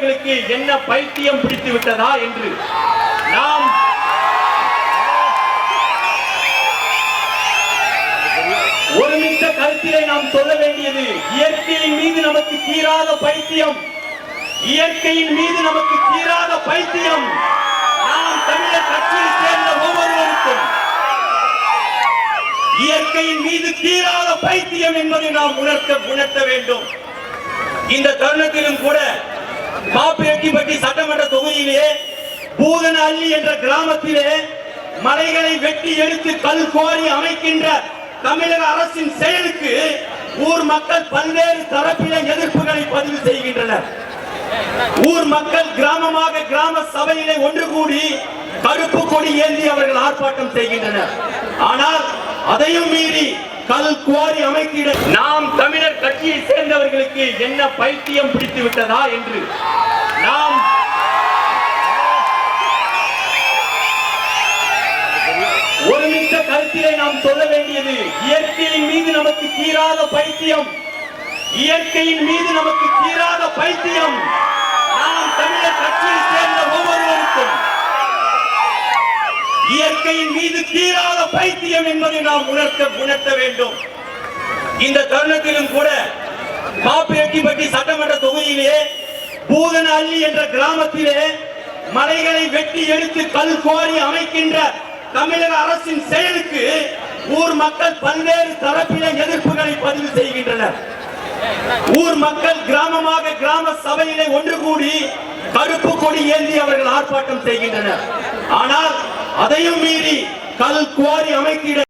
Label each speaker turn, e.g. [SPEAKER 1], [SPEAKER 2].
[SPEAKER 1] சேர்ந்தவர்களுக்கு என்ன பைத்தியம் பிடித்து விட்டதா என்று நாம் ஒருமித்த கருத்திலே நாம் சொல்ல வேண்டியது, இயற்கையின் மீது நமக்கு தீராத பைத்தியம், இயற்கையின் மீது நமக்கு தீராத பைத்தியம் நாம் தமிழர் கட்சியை சேர்ந்த ஒவ்வொருவருக்கும் இயற்கையின் மீது தீராத பைத்தியம் என்பதை நாம் உணர்த்த வேண்டும். இந்த தருணத்திலும் கூட பாப்பிரெட்டிப்பட்டி சட்டமன்ற தொகுதியிலே பூதனஹள்ளி என்ற கிராமத்திலே மலைகளை வெட்டி எடுத்து கல் குவாரி அமைக்கின்ற தமிழக அரசின் செயலுக்கு ஊர் மக்கள் பல்வேறு தரப்பில எதிர்ப்புகளை பதிவு செய்கின்றனர். ஊர் மக்கள் கிராமமாக கிராம சபையிலே ஒன்று கூடி கருப்பு கொடி ஏந்தி அவர்கள் ஆர்ப்பாட்டம் செய்கின்றனர். ஆனால் அதையும் மீறி கல் குவாரி அமைக்கிற நாம் தமிழர் கட்சியை சேர்ந்தவர்களுக்கு என்ன பைத்தியம் பிடித்து விட்டதா என்று நாம் ஒருமித்த கருத்திலே நாம் சொல்ல வேண்டியது, இயற்கையின் மீது நமக்கு தீராத பைத்தியம், இயற்கையின் மீது நமக்கு தீராத பைத்தியம் நாம் தமிழர் கட்சியை சேர்ந்த ஒவ்வொருவருக்கும் இயற்கையின் மீது தீராத பைத்தியம் என்பதை நாம் உணர்த்த வேண்டும். இந்த தருணத்திலும் கூட பாப்பிரெட்டிப்பட்டி சட்டமன்ற தொகுதியிலே பூதனஹள்ளி என்ற கிராமத்திலே மலைகளை வெட்டி எடுத்து கல் குவாரி அமைக்கின்ற தமிழக அரசின் செயலுக்கு ஊர் மக்கள் பல்வேறு தரப்பில எதிர்ப்புகளை பதிவு செய்கின்றனர். ஊர் மக்கள் கிராமமாக கிராம சபையிலே ஒன்று கூடி கருப்பு கொடி ஏந்தி அவர்கள் ஆர்ப்பாட்டம் செய்கின்றனர். ஆனால் அதையும் மீறி கல் குவாரி அமைக்கிற